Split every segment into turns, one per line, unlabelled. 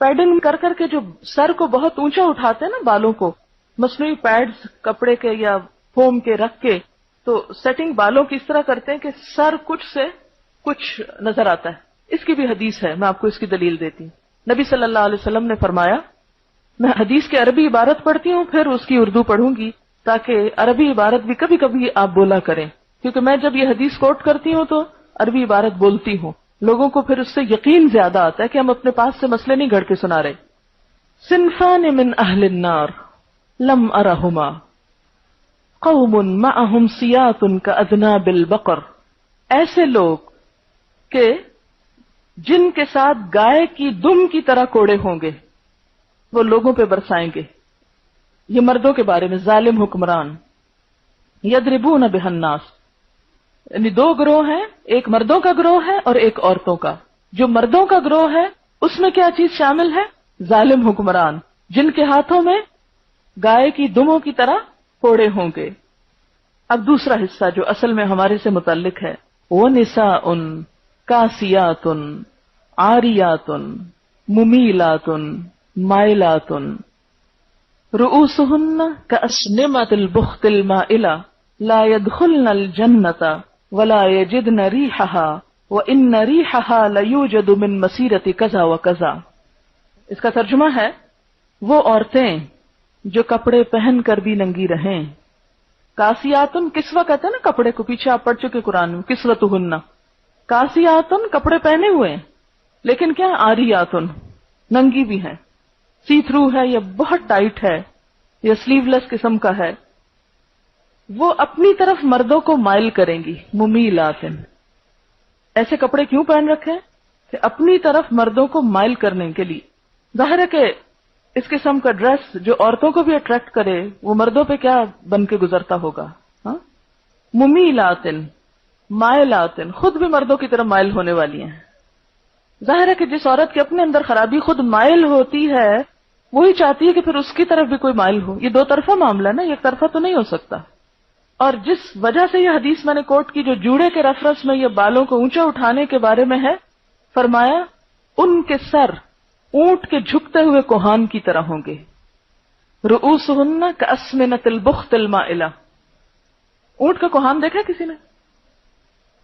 Padding کر کر کے جو سر کو بہت اونچا اٹھاتے ہیں نا بالوں کو، مصنوعی پیڈز کپڑے کے یا فوم کے رکھ کے، تو سیٹنگ بالوں کی اس طرح کرتے ہیں کہ سر کچھ سے کچھ نظر آتا ہے. اس کی بھی حدیث ہے، میں آپ کو اس کی دلیل دیتی ہوں. نبی صلی اللہ علیہ وسلم نے فرمایا، میں حدیث کی عربی عبارت پڑھتی ہوں پھر اس کی اردو پڑھوں گی تاکہ عربی عبارت بھی کبھی کبھی آپ بولا کریں، کیونکہ میں جب یہ حدیث کوٹ کرتی ہوں تو عربی عبارت بولتی ہوں، لوگوں کو پھر اس سے یقین زیادہ آتا ہے کہ ہم اپنے پاس سے مسئلے نہیں گھڑ کے سنا رہے. صنفان من اہل النار لم ارہما قوم معہم سیات کاذناب البقر، ایسے لوگ کہ جن کے ساتھ گائے کی دم کی طرح کوڑے ہوں گے، وہ لوگوں پہ برسائیں گے. یہ مردوں کے بارے میں ظالم حکمران. یضربون بها الناس، یعنی دو گروہ ہیں، ایک مردوں کا گروہ ہے اور ایک عورتوں کا. جو مردوں کا گروہ ہے اس میں کیا چیز شامل ہے؟ ظالم حکمران جن کے ہاتھوں میں گائے کی دموں کی طرح کوڑے ہوں گے. اب دوسرا حصہ جو اصل میں ہمارے سے متعلق ہے، وَنِسَاءٌ کاسیات عاریات ممیلات مائلات رؤوسہن کأسنمۃ البخت المائلہ لا يدخلن الجنۃ ولا يجدن ریحها وان ریحها لیوجد من مسیرۃ کذا وکذا. اس کا ترجمہ ہے، وہ عورتیں جو کپڑے پہن کر بھی ننگی رہیں. کاسیاتن کسوہ کہتے ہیں نا کپڑے کو، پیچھے آپ پڑھ چکے قرآن میں، کسوتہن. کاسیاتن کپڑے پہنے ہوئے ہیں لیکن کیا آریاتن ننگی بھی ہیں، سی تھرو ہے یا بہت ٹائٹ ہے یا سلیو لیس قسم کا ہے. وہ اپنی طرف مردوں کو مائل کریں گی. ممیلاتن، ایسے کپڑے کیوں پہن رکھے کہ اپنی طرف مردوں کو مائل کرنے کے لیے. ظاہر ہے کہ اس قسم کا ڈریس جو عورتوں کو بھی اٹریکٹ کرے وہ مردوں پہ کیا بن کے گزرتا ہوگا. ہاں، ممیلاتن مائلاتن، خود بھی مردوں کی طرف مائل ہونے والی ہیں. ظاہر ہے کہ جس عورت کے اپنے اندر خرابی خود مائل ہوتی ہے وہی چاہتی ہے کہ پھر اس کی طرف بھی کوئی مائل ہو. یہ دو طرفہ معاملہ ہے نا، ایک طرفہ تو نہیں ہو سکتا. اور جس وجہ سے یہ حدیث میں نے کوٹ کی جو جوڑے کے ریفرنس میں یہ بالوں کو اونچا اٹھانے کے بارے میں ہے، فرمایا ان کے سر اونٹ کے جھکتے ہوئے کوہان کی طرح ہوں گے. رؤوسہن کأسنمۃ البخت المائلہ. اونٹ کا کوہان دیکھا کسی نے؟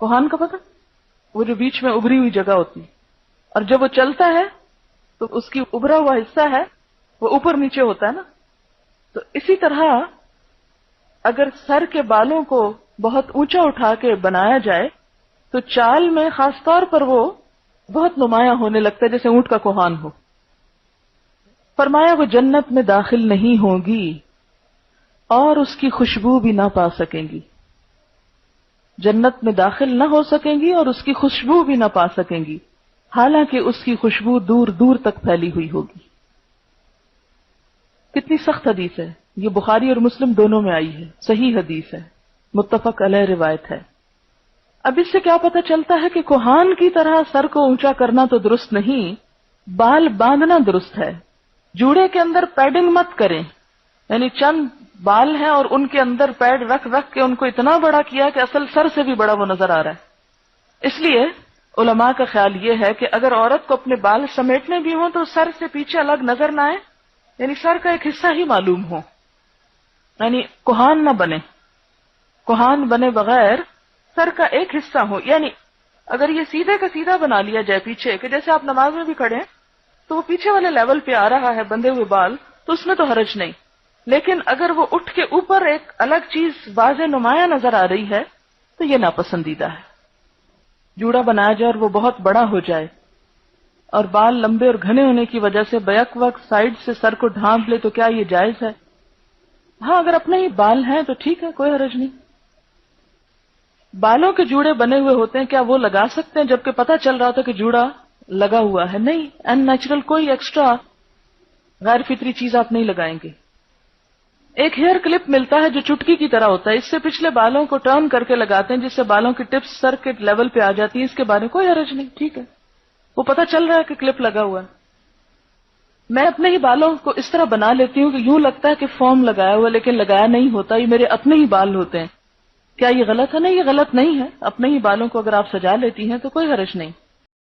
کوہان کا پتہ؟ وہ جو بیچ میں ابری ہوئی جگہ ہوتی اور جب وہ چلتا ہے تو اس کی ابھرا ہوا حصہ ہے وہ اوپر نیچے ہوتا ہے نا. تو اسی طرح اگر سر کے بالوں کو بہت اونچا اٹھا کے بنایا جائے تو چال میں خاص طور پر وہ بہت نمایاں ہونے لگتا ہے جیسے اونٹ کا کوہان ہو. فرمایا وہ جنت میں داخل نہیں ہوگی اور اس کی خوشبو بھی نہ پا سکیں گی. جنت میں داخل نہ ہو سکیں گی اور اس کی خوشبو بھی نہ پا سکیں گی، حالانکہ اس کی خوشبو دور دور تک پھیلی ہوئی ہوگی. کتنی سخت حدیث ہے یہ، بخاری اور مسلم دونوں میں آئی ہے، صحیح حدیث ہے، متفق علیہ روایت ہے. اب اس سے کیا پتہ چلتا ہے کہ کوہان کی طرح سر کو اونچا کرنا تو درست نہیں، بال باندھنا درست ہے. جوڑے کے اندر پیڈنگ مت کریں، یعنی چند بال ہیں اور ان کے اندر پیڈ رکھ رکھ کے ان کو اتنا بڑا کیا کہ اصل سر سے بھی بڑا وہ نظر آ رہا ہے. اس لیے علماء کا خیال یہ ہے کہ اگر عورت کو اپنے بال سمیٹنے بھی ہوں تو سر سے پیچھے الگ نظر نہ آئے، یعنی سر کا ایک حصہ ہی معلوم ہو، یعنی کوہان نہ بنے. کوہان بنے بغیر سر کا ایک حصہ ہو. یعنی اگر یہ سیدھے کا سیدھا بنا لیا جائے پیچھے، کہ جیسے آپ نماز میں بھی کھڑے ہیں تو وہ پیچھے والے لیول پہ آ رہا ہے بندھے ہوئے بال، تو اس میں تو حرج نہیں. لیکن اگر وہ اٹھ کے اوپر ایک الگ چیز واضح نمایاں نظر آ رہی ہے تو یہ ناپسندیدہ ہے. جوڑا بنایا جائے اور وہ بہت بڑا ہو جائے اور بال لمبے اور گھنے ہونے کی وجہ سے بیک وقت سائڈ سے سر کو ڈھانپ لے تو کیا یہ جائز ہے؟ ہاں، اگر اپنے ہی بال ہیں تو ٹھیک ہے، کوئی حرج نہیں. بالوں کے جوڑے بنے ہوئے ہوتے ہیں، کیا وہ لگا سکتے ہیں جبکہ پتہ چل رہا تھا کہ جوڑا لگا ہوا ہے؟ نہیں، ان نیچرل کوئی ایکسٹرا غیر فطری چیز آپ نہیں لگائیں گے. ایک ہیئر کلپ ملتا ہے جو چٹکی کی طرح ہوتا ہے، اس سے پچھلے بالوں کو ٹرن کر کے لگاتے ہیں جس سے بالوں کی ٹپس سر کے لیول پہ آ جاتی ہے. اس کے بارے میں کوئی حرج نہیں، ٹھیک ہے، وہ پتہ چل رہا ہے کہ کلپ لگا ہوا ہے. میں اپنے ہی بالوں کو اس طرح بنا لیتی ہوں کہ یوں لگتا ہے کہ فارم لگایا ہوا لیکن لگایا نہیں ہوتا، یہ میرے اپنے ہی بال ہوتے ہیں. کیا یہ غلط ہے؟ نہیں، یہ غلط نہیں ہے. اپنے ہی بالوں کو اگر آپ سجا لیتی ہیں تو کوئی حرج نہیں.